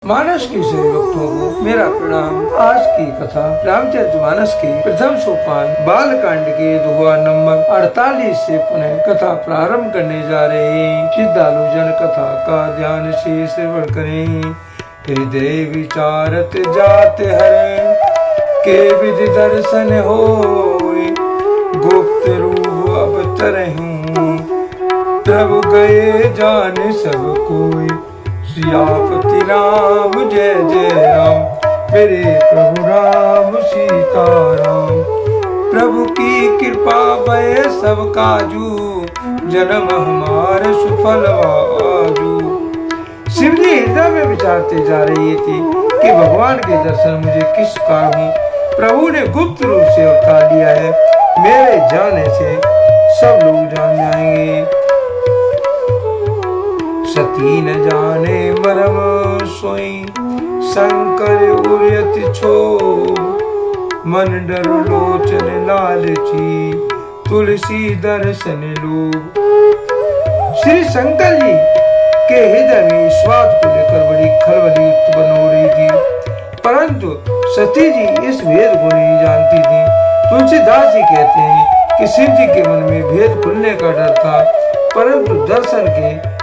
मानस के सभी भक्तों को मेरा प्रणाम। आज की कथा रामचरितमानस के प्रथम सोपान बालकांड के दोहा नंबर 48 से पुनः कथा प्रारंभ करने जा रहे हैं। श्रद्धालु जन कथा का ध्यान से श्रवण करें। हृदय विचारत जात हरे के विधि दर्शन होए, गुप्त रूप अवतरहूं प्रभु गए जाने सब कोई। सियापति राम जय जय राम, मेरे प्रभु राम सीताराम। प्रभु की कृपा भय सब काजू, जन्म हमारे सुफल आजू। शिव जी हृदय में विचारते जा रही थी कि भगवान के दर्शन मुझे किस कारण हो। प्रभु ने गुप्त रूप से अवतार लिया है, मेरे जाने से सब लोग जान जाएंगे। सती न जाने मरम सोई, शंकर उर्यति छो। मन डर लोचन लालची, तुलसी दर्शन लोभ। श्री शंकर जी के हृदय में इस बात को लेकर बड़ी खलबली उत्पन्न हो रही थी, परंतु सती जी इस भेद को नहीं जानती थी। तुलसीदास जी कहते हैं कि शिव जी के मन में भेद खुलने का डर था, परंतु दर्शन के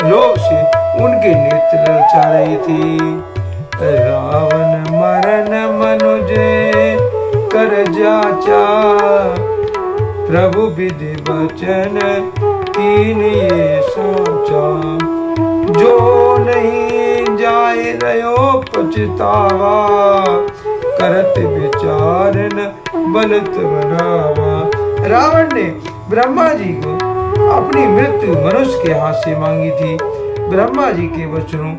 लोभ से उनके नेत्र ललचा रहे थे। रावण मरण मनुज कर जाचा, प्रभु विधि वचन तीन ये सोचा। जो नहीं जाए रहो पछतावा, करत विचार न बनत बनावा। रावण ने ब्रह्मा जी को अपनी मृत्यु मनुष्य के हाथ से मांगी थी। ब्रह्मा जी के वचनों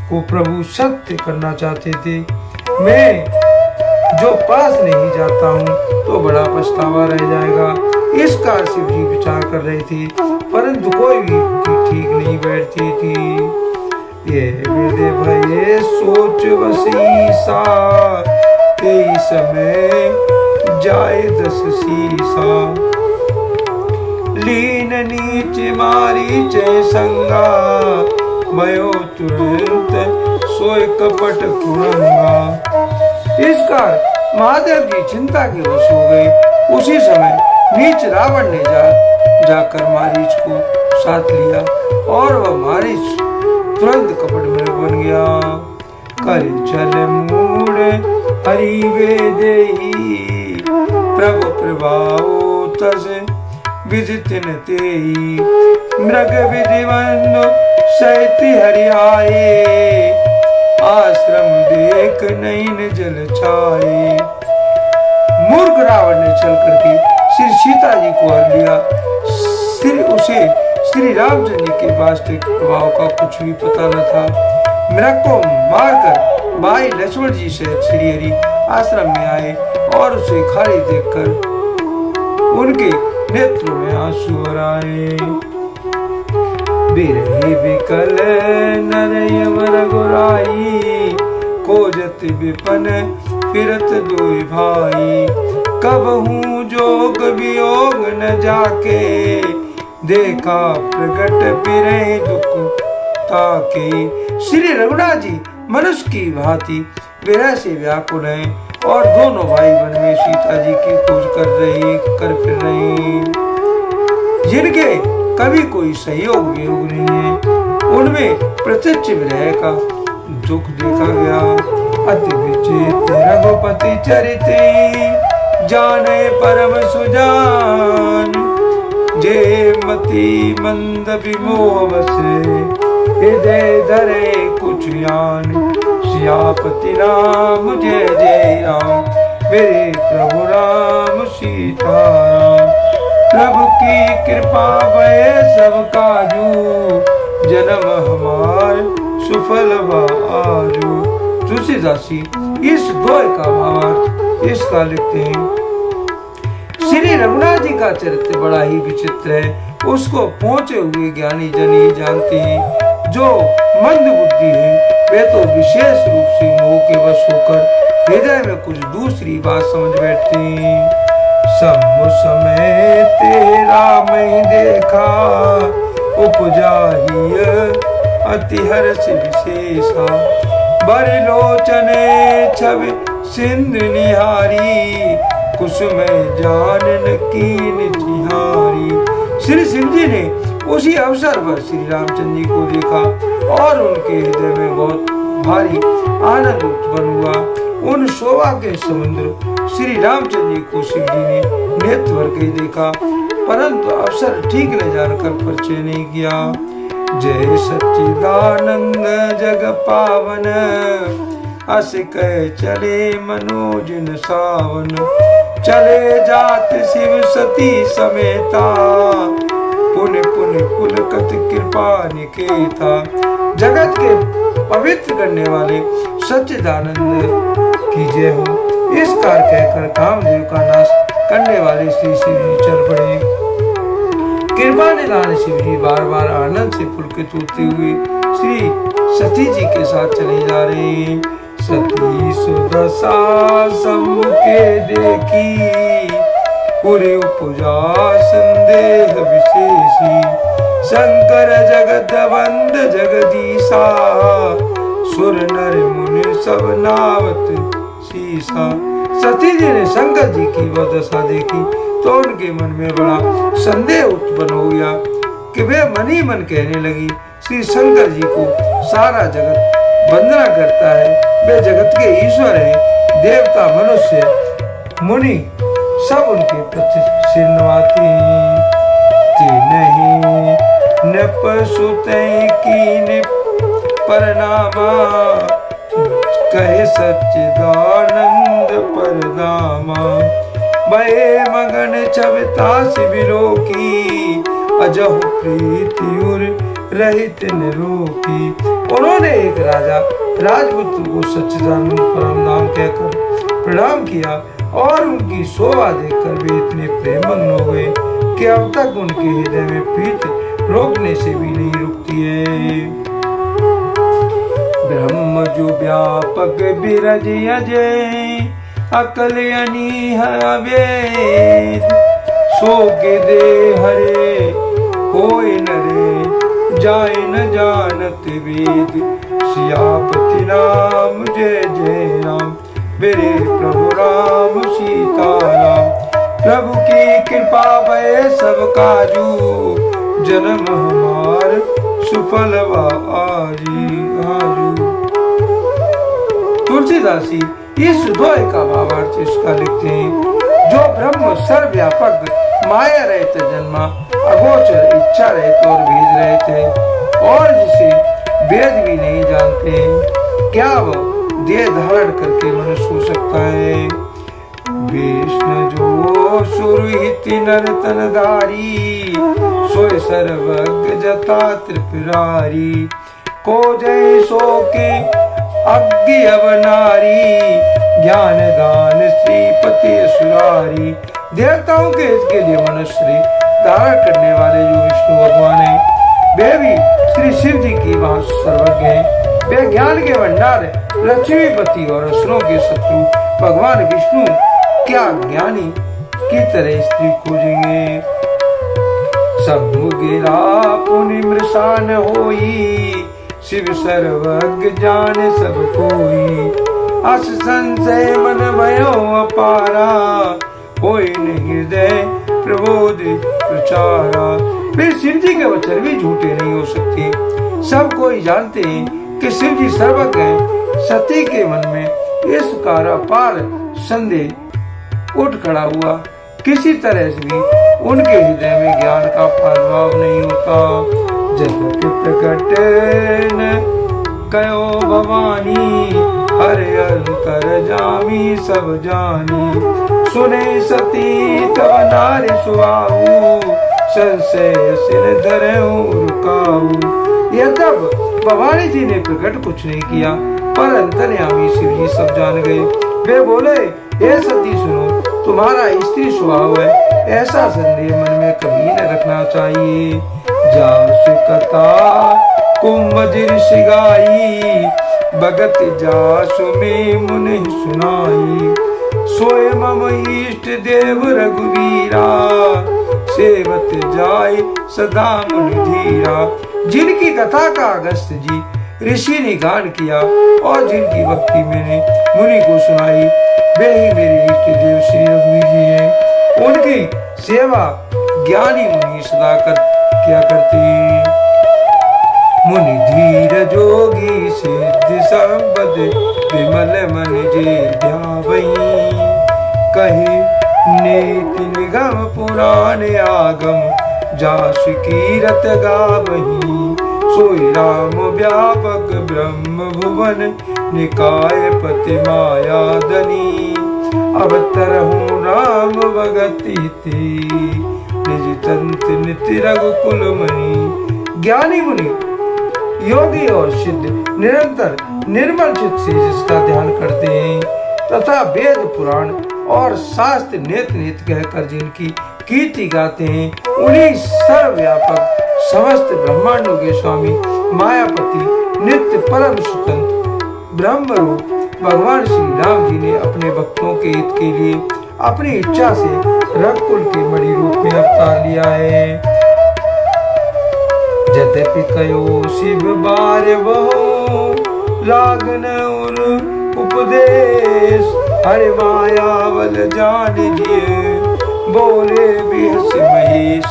को प्रभु सत्य करना चाहते थे। मैं जो पास नहीं जाता हूँ तो बड़ा पछतावा रह जाएगा, इसका शिव जी विचार कर रहे थे, परंतु कोई भी ठीक नहीं बैठती थी। ये विदे भये सोच वसीसा, तेई समय जाए 10 सीसा। लीन नीच मारी चे संगा, भयो तुरंत सोए कपट कुरंगा। इस कारण महादेव जी चिंता के वश हो गए। उसी समय नीच रावण ने जाकर मारीच को साथ लिया और वह मारीच तुरंत कपट में बन गया। कर चल मूड हरि वे देही, प्रभु प्रभाव तस विदितिन तेई। मृग विधिवंदो सैति हरियाए, आश्रम देख नैन जल छाए। मूर्ख रावण ने चल करके श्री सीता जी को हर लिया। उसे श्री रामचंद्र जी के वास्तविक प्रभाव का कुछ भी पता न था। मृग को मारकर भाई लक्ष्मण जी से श्री हरि आश्रम में आए और उसे खाली देखकर उनके नेत्रों में आंसू आए। बिरही बिकल नरयवर गुराई, कोजत विपन फिरत दुई भाई। कबहू जोग वियोग न जाके, देखा प्रगट बिरह दुख ताके। श्री रघुनाथ जी मनुष्य की भांति विरह से व्याकुल हैं और दोनों भाई वन में सीता जी की खोज कर फिर रहे, जिनके कभी कोई सहयोग वियोग नहीं है। उनमें प्रत्यक्ष विरह का दुख देखा गया। अति विचित्र रघुपति चरित, जाने परम सुजान। जे मति मंद विमोह बसे, हृदय धरे कुछ यान। सियापति राम जय जय राम, मेरे प्रभु राम सीताराम। प्रभु की कृपा भय सब काजू, जन्म हमार सुफल आजू। तुलसीदास जी इस दोहे का भावार्थ इसका लिखते हैं। श्री रघुनाथ जी का चरित्र बड़ा ही विचित्र है। उसको पहुंचे हुए ज्ञानी जन ही जानते हैं। जो मंद बुद्धि है वे तो विशेष रूप से मोह के वश होकर हृदय में कुछ दूसरी बात समझ बैठते हैं। सब समय तेरा मैं देखा, उपजा ही अति हर्ष विशेषा। बरलोचने छवि सिंधु निहारी, कुसुम जानन कीन चिहारी। श्री शिव जी ने उसी अवसर पर श्री रामचंद्र जी को देखा और उनके हृदय में बहुत भारी आनंद उत्पन्न हुआ। उन शोभा के समुद्र श्री रामचंद्र जी को शिव जी ने नेत्र भर के देखा, परंतु अवसर ठीक न जानकर परिचय नहीं किया। जय सच्चिदानंद जग पावन, अस कह चले मनोजन सावन। चले जात शिव सती समेता, पुण्य पुण्य पुलकत कृपा निकेता। जगत के पवित्र करने वाले सच्चिदानंद की जय हो, इस कार कहकर कामदेव का नाश करने वाले श्री शिव जी चल पड़े। कृपा निधान शिव जी बार बार आनंद से पुलकित होते हुए श्री सती जी के साथ चले जा रहे। सती सुदशा सम्मुखे देखी, पुरे उपजा संदेह विशेषी। शंकर जगत बंद जगदीशा, सुर नर मुनि सब नावत शीशा। सती जी ने शंकर जी की वह दशा देखी तो उनके मन में बड़ा संदेह उत्पन्न हो गया कि वे मन ही मन कहने लगी, श्री शंकर जी को सारा जगत वंदना करता है, वे जगत के ईश्वर हैं। देवता मनुष्य मुनि सब उनके प्रति सिर नवाते हैं। नहीं नप सुतई कीन परनामा, कहे सच्चिदानंद परनामा। भये मगन छविता शिविरो की, अजहु प्रीति उर रहित निरोकी। उन्होंने एक राजा राजपुत्र को सच्चिदानंद परमधाम कहकर प्रणाम किया और उनकी शोभा देखकर वे इतने प्रेममग्न हो गए कि अब तक उनके हृदय में प्रीति रोकने से भी नहीं रुकती है। ब्रह्म जो व्यापक बिरज अजय, अकल अनीह अवेद। सो के दे हरे होए नरे, जाए न जानत वेद। सियापति नाम जय जय राम, मेरे प्रभु राम सीता राम। प्रभु की कृपा भय सब काजू, जन्म हमार सुफल आजी आजू। तुलसीदास जी इस दोहे का भावार्थ इसका लिखते हैं, जो ब्रह्म सर्वव्यापक माया रहित जन्मा, अगोचर इच्छा रहित और भेद रहित और जिसे वेद भी नहीं जानते, क्या वह देह धारण करके मनुष्य हो सकता है। विष्णु जो सुरहित नर्तन धारी, सोय सर्वज्ञ जता त्रिपुरारी। को जय सो के अज्ञ अवनारी, ज्ञान दान श्रीपति सुरारी। देवताओं के हित के लिए मनुष्य धारण करने वाले जो विष्णु भगवान है, वे भी श्री शिव जी की वहां सर्वज्ञ है। वे ज्ञान के भंडार लक्ष्मीपति और असुरों के शत्रु भगवान विष्णु क्या ज्ञानी की तरह स्त्री खोजेंगे। सब गिरा पुनि मृषान होई, शिव सर्वज्ञ जाने सब कोई। अस संशय मन भयो अपारा, होई न हृदय प्रबोध प्रचारा। फिर शिव जी के वचन भी झूठे नहीं हो सकते। सब कोई जानते हैं कि शिव जी सर्वज्ञ हैं। सती के मन में इस प्रकार अपार संदेह उठ खड़ा हुआ। किसी तरह से भी उनके हृदय में ज्ञान का प्रभाव नहीं होता। जगत प्रकट न कयो भवानी, हरे अंतर जामी सब जानी। सुने सती तब नारी सुहाऊ, संशय सिर धरऊं रुकाऊ। यह तब भवानी जी ने प्रकट कुछ नहीं किया, पर अंतर्यामी शिव जी सब जान गए। वे बोले, हे सती सुनो, तुम्हारा स्त्री स्वभाव है, ऐसा संदेह मन में कभी न रखना चाहिए। जासु कथा कुंभजिर सिगाई, भगत जासु में मुनि सुनाई। सोए मम इष्ट देव रघुवीरा, सेवत जाय सदा मुनि धीरा। जिनकी कथा का अगस्त जी ऋषि ने गान किया और जिनकी भक्ति मैंने मुनि को सुनाई, वे ही मेरे इष्ट देव श्री रघुवीर जी हैं। उनकी सेवा ज्ञानी मुनि सदा किया करते हैं। मुनि धीर जोगी सिद्धि संपद विमल मन जे ध्यावई, कहे नीति निगम पुराण आगम जास कीरत गावही। सोई राम व्यापक ब्रह्म भुवन निकाय पति माया धनी, अवतर हूँ राम भगति थी निज तंत्र नित्य रघुकुल मणि। ज्ञानी मुनि योगी और सिद्ध निरंतर निर्मल चित्त से जिसका ध्यान करते हैं तथा वेद पुराण और शास्त्र नेत नेत कहकर जिनकी कीर्ति गाते हैं, उन्हीं सर्वव्यापक समस्त ब्रह्मांडों के स्वामी मायापति नित्य परम स्वतंत्र ब्रह्म रूप भगवान श्री राम जी ने अपने भक्तों के हित के लिए अपनी इच्छा से रघुकुल के मणि रूप में अवतार लिया है। यद्यपि कयो शिव बार बहु लागन और उपदेश, हरि मायावल जान जिए बोले बिहस महेश।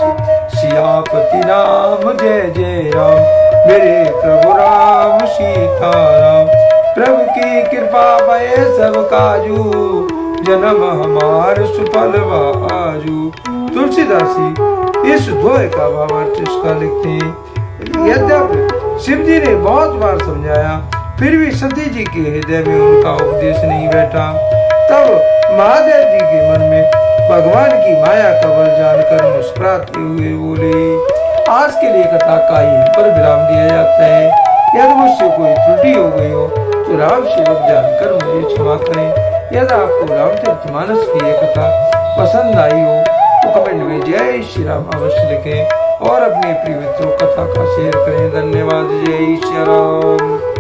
सियापति राम जय जय राम, मेरे प्रभु राम सीताराम। प्रभु की कृपा भय सब काजू, जन्म हमार सुफल आजू। तुलसीदासी इस दोहे का भावार्थ इसका लिखते हैं। यद्यपि शिव जी ने बहुत बार समझाया, फिर भी सती जी के हृदय में उनका उपदेश नहीं बैठा। तब महादेव जी के मन में भगवान की माया का बल जानकर मुस्कुराते हुए बोले, आज के लिए कथा का यहीं पर विराम दिया जाता है। यदि मुझसे कोई त्रुटि हो गई हो तो राम सेवक जानकर मुझे क्षमा करें। यदि आपको रामचरितमानस की यह कथा पसंद आई हो तो कमेंट में जय श्री राम अवश्य लिखें और अपने प्रिय मित्रों कथा का शेयर करें। धन्यवाद। जय श्री राम।